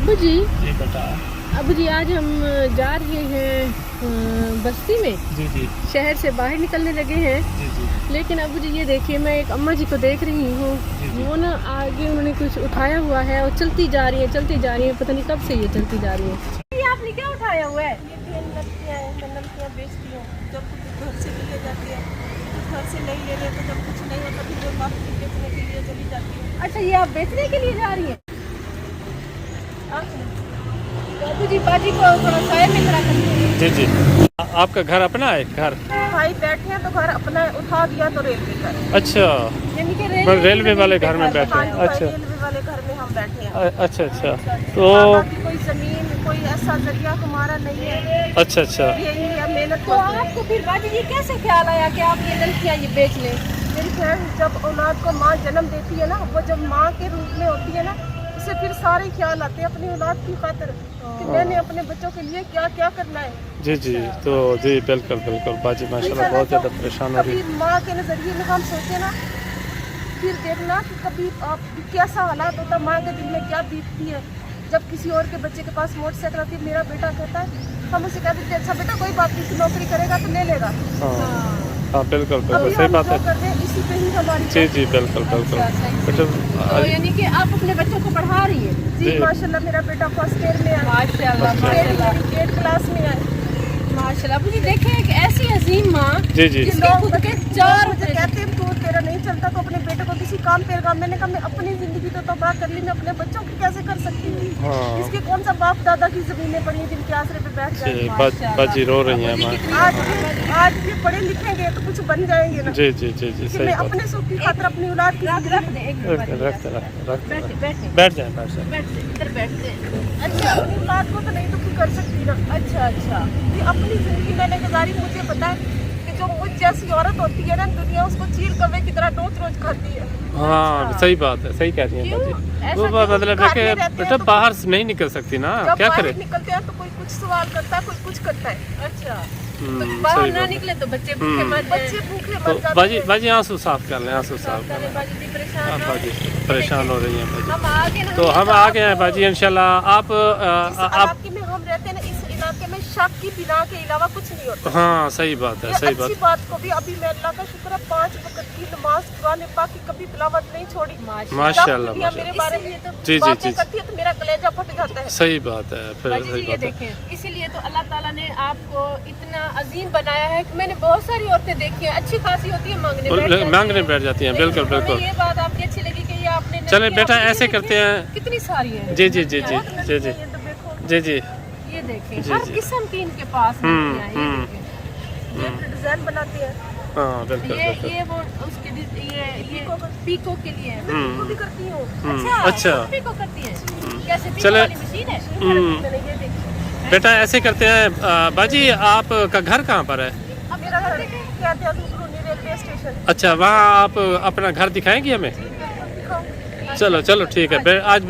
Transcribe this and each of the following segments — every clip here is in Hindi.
अबू जी बेटा। अबू जी आज हम जा रहे हैं बस्ती में। जी जी शहर से बाहर निकलने लगे हैं। जी जी लेकिन अबू जी ये देखिए, मैं एक अम्मा जी को देख रही हूँ, वो ना आगे उन्होंने कुछ उठाया हुआ है और चलती जा रही है, पता नहीं कब से ये चलती जा रही है। ये आपने क्या उठाया हुआ है? ये मैं नमकियाँ बेचती हूँ। जब कुछ घर से ले जाती है, कुछ घर से नहीं ले रहे तो जब कुछ नहीं होता फिर वो मार्केट बेचने के लिए चली जाती है। अच्छा, ये आप बेचने के लिए जा रही हैं? तो अबू जी बाजी को थोड़ा साए में खड़ा करिए। जी जी। आपका घर अपना है? घर भाई बैठे हैं तो घर अपना उठा दिया तो रेलवे का। अच्छा, यानी कि रेलवे वाले घर में बैठे हैं। अच्छा रेलवे वाले घर में हम बैठे हैं। अच्छा अच्छा। तो बाकी कोई जमीन कोई ऐसा जरिया हमारा नहीं है। अच्छा अच्छा। यही है मेहनत। तो आपको फिर बाजी जी कैसे ख्याल आया कि आप ये नलकियाँ ये बेच लें? मेरी बहन जब औलाद को माँ जन्म देती है ना, वो जब माँ के रूप में होती है ना, उसे फिर सारे ख्याल आते हैं अपनी औलाद की खातिर कि मैंने अपने बच्चों के लिए क्या क्या करना है। जी जी। तो जी बिल्कुल बिल्कुल बाजी माशाल्लाह बहुत ज़्यादा परेशान हो रही है। कभी माँ के नज़रिए में हम सोचे ना, फिर देखना कि कभी आप कैसा हालात होता है, माँ के दिल में क्या बीतती है जब किसी और के बच्चे के पास मोटरसाइकिल आती है। मेरा बेटा कहता है, हम उसे कहते हैं अच्छा बेटा कोई बात नहीं, नौकरी करेगा तो ले लेगा। हाँ बिल्कुल बिल्कुल सही बात है। इसी पे ही हमारी जी जी बिल्कुल बिल्कुल। तो यानी कि आप अपने बच्चों को पढ़ा रही हैं? जी माशाल्लाह, मेरा बेटा फर्स्ट ईयर में है। माशाल्लाह 8 क्लास में है। माशाल्लाह। मुझे देखें एक ऐसी अजीम माँ जी जी। जिसके खुद के 4 मुझे कहते हैं तू तेरा नहीं चलता तो अपने बेटे को किसी काम पे लगा। मैंने कहा मैं अपनी जिंदगी तो तबाह कर ली, मैं अपने बच्चों की कैसे कर सकती हूँ? हाँ इसके कौन सा बाप दादा की जमीनें पड़ी हैं जिनके आसरे पे बैठ जाए। बाजी रो रही है हमारी। आज ये पढ़े लिखेंगे तो कुछ बन जाएंगे ना। जी जी जी जी कि सही मैं बात। अपने सुख की खातिर अपनी औलाद की बैठ जाए अच्छा अपनी औलाद को तो नहीं दुखी कर सकती ना। अच्छा ये अपनी जिंदगी मैंने गुजारी। मुझे पता है कि जो मुझ जैसी औरत होती है ना, दुनिया उसको चील कौवे की तरह रोज खाती है। हाँ सही बात है, सही कह रही है बाजी। वो मतलब है कि बेटा बाहर से नहीं निकल सकती ना, क्या करे? निकलते हैं तो कोई कुछ सवाल करता है, कोई कुछ करता है। अच्छा, तो बाहर ना निकले तो बच्चे भूखे मर जाएं। बच्चे भूखे तो मर जाते बाजी हैं। बाजी आंसू साफ कर लें, आंसू साफ कर लें। बाजी जी परेशान हाँ ना बाजी परेशान हो रही हैं बाजी। हम आगे ना, तो हम आ गए हैं बाजी इंशाल्लाह। आप इलाके में हम रहते हैं ना, इस इलाके में शक की बिना के अलावा कुछ नहीं होता। हाँ सही बात है, सही अच्छी बात को भी अभी मैं अल्लाह का शुक्र है 5 वक्त की नमाज कुरान पाक की कभी तिलावत नहीं छोड़ी। माशाल्लाह मेरे बारे में जी जी जी करती है तो मेरा कलेजा फट जाता है। सही बात है, फिर बाजी सही जी ये बात है। देखें, इसीलिए तो अल्लाह ताला ने आपको इतना अजीम बनाया है कि मैंने बहुत सारी औरतें देखी हैं, अच्छी खासी होती है, मांगने बैठ जाती हैं। बिल्कुल लेकिन बिल्कुल। हमें ये बात आपकी अच्छी लगी कि ये आपने चले बेटा ऐसे करते हैं। कितनी सारी है। जी जी जी जी जी जी जी जी। ये देखें जी, हर जी। किस्म की इनके पास नलकियां हैं, ये देखें। ये अपने डिजाइन बनाते हैं। हाँ बिल्कुल बिल्कुल। ये वो उसके ये पीको के लिए है। मैं भी करती हूँ। अच्छा। पीको करती है। कैसे पीको चले। वाली मशीन है? मैंने ये देखी। बेटा ऐसे करते हैं बाजी, आपका घर कहाँ पर है? अब मेरा घर क्या रेलवे स्टेशन। अच्छा, वहाँ आप अपना घर दिखाएंगी हमें? चलो चलो ठीक है। आज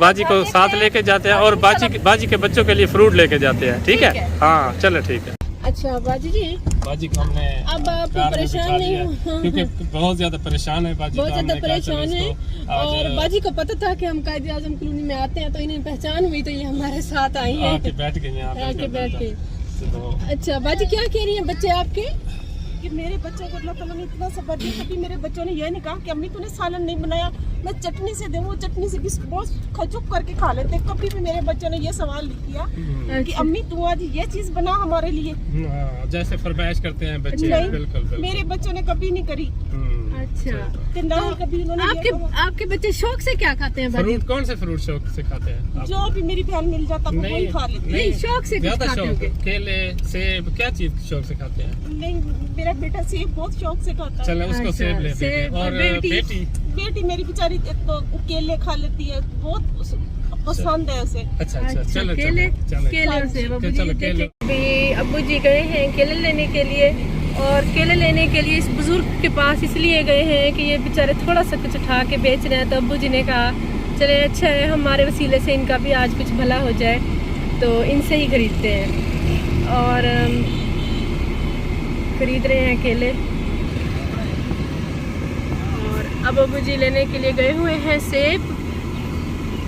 बाजी को साथ लेके जाते हैं और बाजी के बच्चों के लिए फ्रूट लेके जाते हैं। ठीक है? हाँ चलो ठीक है। अच्छा बाजी जी, बाजी को हमने अब आप परेशान नहीं हो? क्योंकि बहुत ज्यादा परेशान है बाजी। बहुत ज्यादा परेशान है और बाजी को पता था कि हम कायदे आजम कॉलोनी में आते हैं, तो इन्हें पहचान हुई तो ये हमारे साथ आई है। आके बैठ गई यहाँ आके बैठ के। तो अच्छा बाजी क्या कह रही हैं बच्चे आपके? कि मेरे बच्चों को अल्लाह ताला ने इतना सब्र दिया, कभी मेरे बच्चों ने ये नहीं कहा कि अम्मी तूने सालन नहीं बनाया, मैं चटनी से दूँ, वो चटनी से भी बहुत खचुक करके खा लेते। कभी भी मेरे बच्चों ने ये सवाल नहीं किया कि अम्मी तू आज ये चीज बना हमारे लिए। जैसे फरमाइश करते हैं बच्चे। नहीं, बिल्कुल मेरे बच्चों ने कभी नहीं करी। अच्छा, कि ना ही कभी उन्होंने आपके बच्चे शौक से क्या खाते हैं? फ्रूट कौन से फ्रूट शौक से खाते हैं? जो भी मेरी बहन मिल जाता वो वही खा लेती। नहीं शौक से कुछ ज्यादा खाते शौक, होंगे। केले सेब क्या चीज शौक से खाते हैं? नहीं, मेरा बेटा सेब बहुत शौक से खाता है। चलो उसको अच्छा, सेब ले देते हैं। सेब और और बेटी? बेटी मेरी बेचारी तो केले खा लेती है, बहुत पसंद है उसे। अच्छा अच्छा चलो केले और सेब। अब्बू जी गए हैं केले लेने के लिए, और केले लेने के लिए इस बुजुर्ग के पास इसलिए गए हैं कि ये बेचारे थोड़ा सा कुछ उठा के बेच रहे हैं। तो अब्बू जी ने कहा चले अच्छा है, हमारे वसीले से इनका भी आज कुछ भला हो जाए, तो इनसे ही खरीदते हैं। और खरीद रहे हैं केले। और अब अब्बू जी लेने के लिए गए हुए हैं सेब।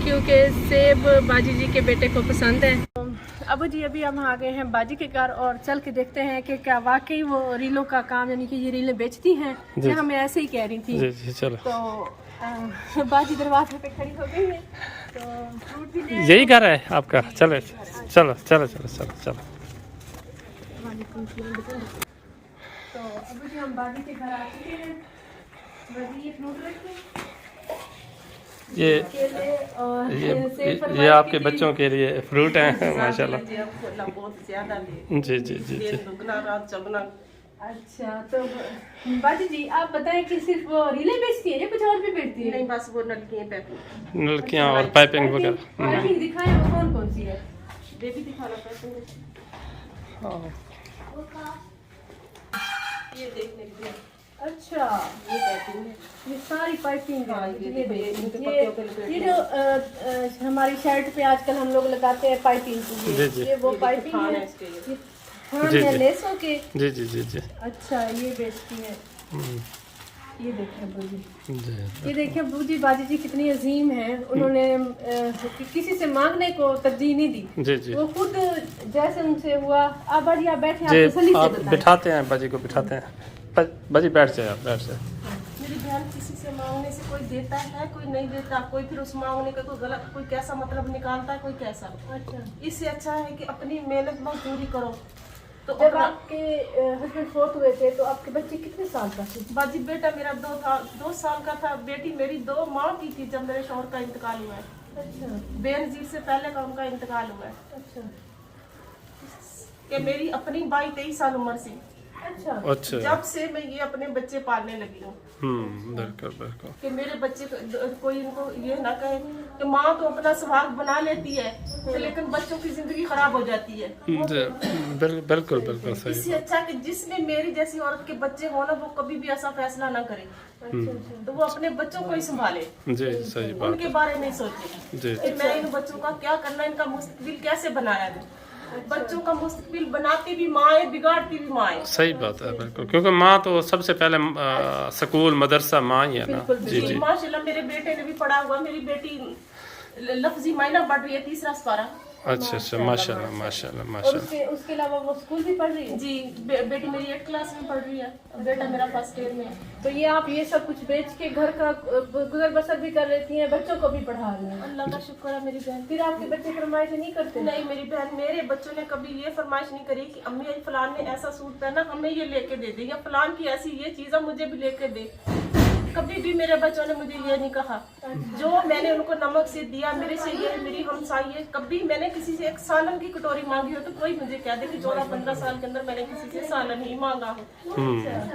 क्योंकि सेब बाजी जी के बेटे को पसंद है। अबू जी अभी हम आ गए हैं बाजी के घर और चल के देखते हैं कि क्या वाकई वो रीलों का काम यानी कि ये रीलें बेचती हैं या हमें ऐसे ही कह रही थी। जी चलो। तो बाजी दरवाजे पे खड़ी हो गई है तो फ्रूट भी ले। यही घर है आपका? चलो चलो चलो चलो चलो चलो। तो अबू जी हम बाजी के घर आ चुके हैं। बाजी ये फ्रूट रखते हैं, केले और सेब ये आपके बच्चों के लिए फ्रूट हैं माशाल्लाह। बहुत ज्यादा जी जी जी जी। दुगना रात चौगुना। अच्छा तो बाजी जी आप बताएं कि सिर्फ वो रीले बेचती है या कुछ और भी बेचती है? नहीं बस वो नलकियाँ पैकिंग। नलकियाँ और पाइपिंग वगैरह। पाइपिंग दिखाएं वो कौन कौन सी है? बेबी दिखाना पैकिंग। ये देखने के लिए। अच्छा ये पैकिंग है। ये सारी पाइपिंग है। ये ये जो हमारी शर्ट पे आजकल हम लोग लगाते हैं पाइपिंग जी, जी। ये वो पाइपिंग है। ये थान जी, है जी। लेसों के। जी जी जी जी। अच्छा ये बेचती है। ये देखिए अब्बू जी, जी ये देखिए अब्बू जी बाजी जी कितनी अजीम है। उन्होंने किसी से मांगने को तरजीह नहीं दी। जी जी वो खुद जैसे उनसे हुआ। आप बाजी आप बैठे, आप जी। तसल्ली से आप बताएं। बिठाते हैं बाजी को, बिठाते हैं। बाजी बैठ जाए, आप बैठ जाए। मेरी बहन किसी से मांगने से कोई देता है कोई नहीं देता, कोई फिर उस मांगने का कोई गलत कोई कैसा मतलब निकालता है कोई कैसा। अच्छा इससे अच्छा है कि अपनी मेहनत मजदूरी करो। तो जब आपके हस्बैंड फोर्थ हुए थे तो आपके बच्चे कितने साल का थे? बाजी बेटा मेरा 2 साल का था, बेटी मेरी 2 माह की थी जब मेरे शौहर का इंतकाल हुआ है। अच्छा बेनजीर से पहले का उनका इंतकाल हुआ है। अच्छा कि मेरी अपनी 22-23 साल उम्र से अच्छा अच्छा। जब से मैं ये अपने बच्चे पालने लगी हूँ बिल्कुल बिल्कुल। कि मेरे बच्चे कोई इनको ये ना कहे कि माँ तो अपना सुहाग बना लेती है तो लेकिन बच्चों की जिंदगी खराब हो जाती है। बिल्कुल बिल्कुल सही। इससे अच्छा कि जिसमें मेरी जैसी औरत के बच्चे हो ना वो कभी भी ऐसा फैसला ना करे तो वो अपने बच्चों को ही संभाले, जी सही बात उनके बारे में सोचे जी कि मैं इन बच्चों का क्या करना, इनका मुस्तकबिल कैसे बनाया जाए। बच्चों का मुस्तकबिल बनाती भी माँ है, बिगाड़ती भी माँ है। सही बात है बिल्कुल, क्योंकि माँ तो सबसे पहले स्कूल मदरसा माँ ही है ना। जी जी माशाल्लाह मेरे बेटे ने भी पढ़ा हुआ, मेरी बेटी लफ्जी मायना पढ़ रही है 3रा पारा। अच्छा अच्छा माशाल्लाह माशाल्लाह और माशाल्लाह। उसके अलावा वो स्कूल भी पढ़ रही है? जी बेटी मेरी 8th क्लास में पढ़ रही है, बेटा मेरा फर्स्ट ईयर में है। तो ये आप ये सब कुछ बेच के घर का गुजर बसर भी कर लेती हैं, बच्चों को भी पढ़ा रही हैं? अल्लाह का शुक्र है मेरी बहन। फिर आपके बच्चे फरमाइश नहीं करते? नहीं मेरी बहन, मेरे बच्चों ने कभी ये फरमाइश नहीं करी कि अम्मी फलान ने ऐसा सूट पहना हमें ये लेके दे दे, या फलान की ऐसी ये चीज़ मुझे भी लेके दे। कभी भी मेरे बच्चों ने मुझे ये नहीं कहा। जो मैंने उनको नमक से दिया, मेरे से ये मेरी हमसाई है, कभी मैंने किसी से एक सालन की कटोरी मांगी हो तो कोई मुझे कह दे कि 14-15 साल के अंदर मैंने किसी से सालन ही मांगा हो।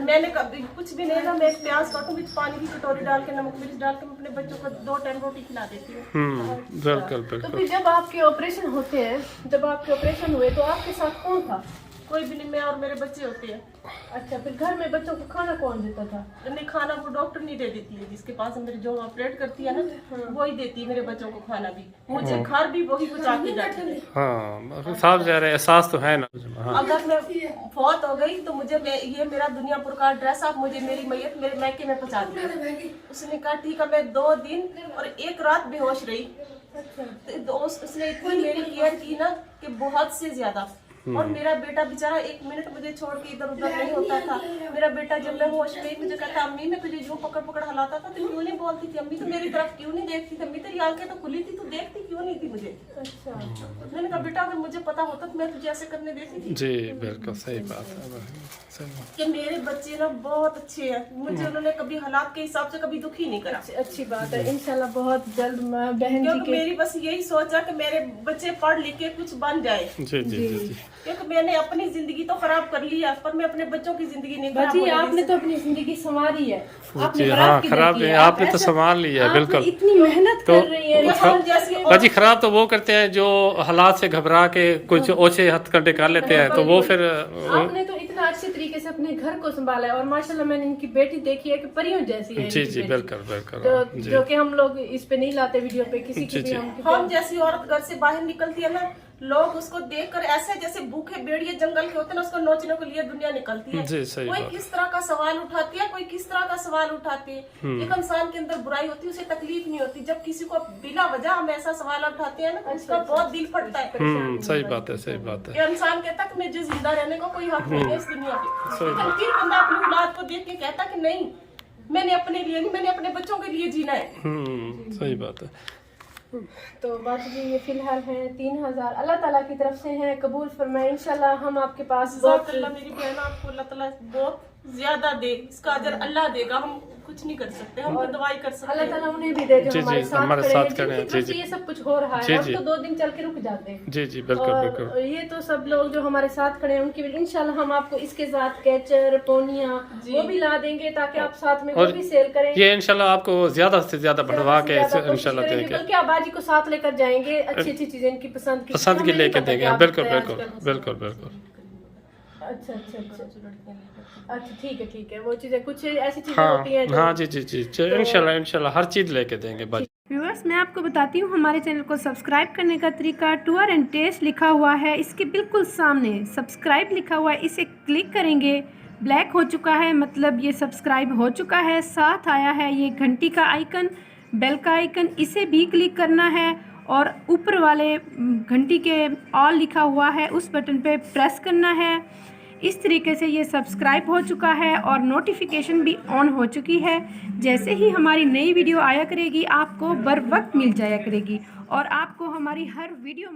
मैंने कभी कुछ भी नहीं ना, मैं एक प्याज काटूंगी पानी की कटोरी डाल के नमक मिर्च डाल के मैं अपने बच्चों को 2 टाइम रोटी खिला देती हूँ। बिल्कुल तो बिल्कुल। फिर जब आपके ऑपरेशन होते हैं, जब आपके ऑपरेशन हुए तो आपके साथ कौन था? कोई भी नहीं, मैं और मेरे बच्चे होते हैं। अच्छा फिर घर में बच्चों को खाना कौन देता था? नहीं खाना वो डॉक्टर नहीं दे देती है, जिसके पास मेरी जो ऑपरेट करती है ना वही देती है मेरे बच्चों को खाना भी, मुझे घर भी वही पहुँचा के जाती है। हाँ साफ जा रहे एहसास तो है ना। हाँ अगर मैं फौत हो गई तो मुझे ये मेरा दुनियापुर का एड्रेस आप मुझे मेरी मैयत मेरे मैके में पहुँचा दिया। उसने कहा ठीक है। मैं 2 दिन और 1 रात बेहोश रही। तो उसने इतनी मेरी केयर की ना कि बहुत से ज्यादा। और मेरा बेटा बेचारा 1 मिनट मुझे छोड़ के इधर उधर नहीं होता था। मेरा बेटा जब मैं होश में मुझे कहता अम्मी मैं तुझे यूं पकड़ पकड़ हलाता था तो क्यों नहीं बोलती थी? अम्मी तो मेरी तरफ क्यों नहीं देखती थी? अम्मी तेरी आंखें तो खुली थी, तू देखती क्यों नहीं थी मुझे? अच्छा मैंने कहा बेटा अगर मुझे पता होता तो मैं तुझे ऐसे करने देती थी। जी बिल्कुल सही बात है सही बात। कि मेरे बच्चे ना बहुत अच्छे हैं, मुझे उन्होंने कभी हालात के हिसाब से कभी दुखी नहीं करा। अच्छी बात है। इंशाल्लाह बहुत जल्द बहन जी क्योंकि के मेरी बस यही सोच है कि मेरे बच्चे पढ़ लिख के कुछ बन जाए। जी जी जी जी। क्योंकि मैंने अपनी जिंदगी तो खराब कर ली है पर मैं अपने बच्चों की जिंदगी नहीं खराब बाजी होने आपने दी। तो अपनी जिंदगी संवारी है। आपने जी खराब हाँ किधर खराब की है, है? आपने आप तो ऐसे- संभाल लिया है आप बिल्कुल। इतनी मेहनत तो कर रही है। हम जैसी बाजी खराब तो वो करते हैं जो हालात से घबरा के कुछ ओछे हथकंडे कर लेते हैं, तो वो फिर आपने तो इतना अच्छे तरीके से अपने घर को संभाला है और माशाल्लाह मैंने इनकी बेटी देखी है कि परियों जैसी है जी इनकी जी बेटी। बिल्कुल बिल्कुल जी। जो कि हम लोग इस पे नहीं लाते वीडियो पे किसी की भी जी। हम हम जैसी औरत घर से बाहर निकलती है ना लोग उसको देखकर ऐसे जैसे भूखे भेड़िए जंगल के होते हैं ना, उसको नोचने के लिए दुनिया निकलती है। जी, सही कोई बात। किस तरह का सवाल उठाती है, कोई किस तरह का सवाल उठाती है। एक इंसान के अंदर बुराई होती है, उसे तकलीफ नहीं होती। जब किसी को बिना वजह हम ऐसा सवाल उठाते हैं ना, तो उसका बहुत दिल फटता है। सही बात है, सही बात है। ये इंसान कहता कि मुझे जिंदा रहने का कोई हक नहीं है इस दुनिया पे, लेकिन फिर बंदा अपनी औलाद को देख के कहता कि नहीं, मैंने अपने लिए नहीं, मैंने अपने बच्चों के लिए जीना है। सही बात है। तो बाजी जी ये फिलहाल हैं 3000 अल्लाह ताला की तरफ से हैं, कबूल फरमाए इंशाल्लाह। हम आपके पास बहुत अल्लाह मेरी बहन आपको अल्लाह ताला बहुत ज्यादा दे, इसका अजर अल्लाह देगा। हम कुछ नहीं कर सकते, हम तो दवाई कर सकते अल्लाह हैं। ताला उन्हें भी दे जो जी, हमारे जी, साथ हमारे खड़े साथ हैं, खड़े हैं। जिनकी जी, तरफ से ये सब कुछ हो रहा जी, है। जी। हम तो 2 दिन चल के रुक जाते हैं। जी जी, बिल्कुल बिल्कुल। और ये तो सब लोग जो हमारे साथ खड़े हैं उनके लिए इंशाल्लाह हम आपको इसके साथ कैचर पोनिया वो भी ला देंगे, ताकि आप साथ में वो और भी सेल करें। ये इंशाल्लाह आपको ज्यादा से ज्यादा बढ़वा के ज्यादा कोशिश इंशाल्लाह करेंगे, देंगे, बल्कि आप बाजी को साथ लेकर जाएंगे, अच्छी अच्छी चीजें इनकी पसंद की पसंद की हमें नहीं लेके पता देंगे। क्या बिल्कुल होता है बिल्कुल आजकल। बिल्कुल बिल्कुल। अच्छा अच्छा अच्छा अच्छा, ठीक है ठीक है। वो चीजें कुछ ऐसी चीजें हाँ होती हैं जो हाँ, जी जी जी, इंशाल्लाह इंशाल्लाह हर चीज लेके देंगे बाजी। व्यूअर्स, मैं आपको बताती हूँ हमारे चैनल को सब्सक्राइब करने का तरीका। टूर एंड टेस्ट लिखा हुआ है, इसके बिल्कुल सामने सब्सक्राइब लिखा हुआ है, इसे क्लिक करेंगे। ब्लैक हो चुका है, मतलब ये सब्सक्राइब हो चुका है। साथ आया है ये घंटी का आइकन, बेल का आइकन, इसे भी क्लिक करना है। और ऊपर वाले घंटी के ऑल लिखा हुआ है, उस बटन पे प्रेस करना है। इस तरीके से ये सब्सक्राइब हो चुका है और नोटिफिकेशन भी ऑन हो चुकी है। जैसे ही हमारी नई वीडियो आया करेगी आपको बर वक्त मिल जाया करेगी और आपको हमारी हर वीडियो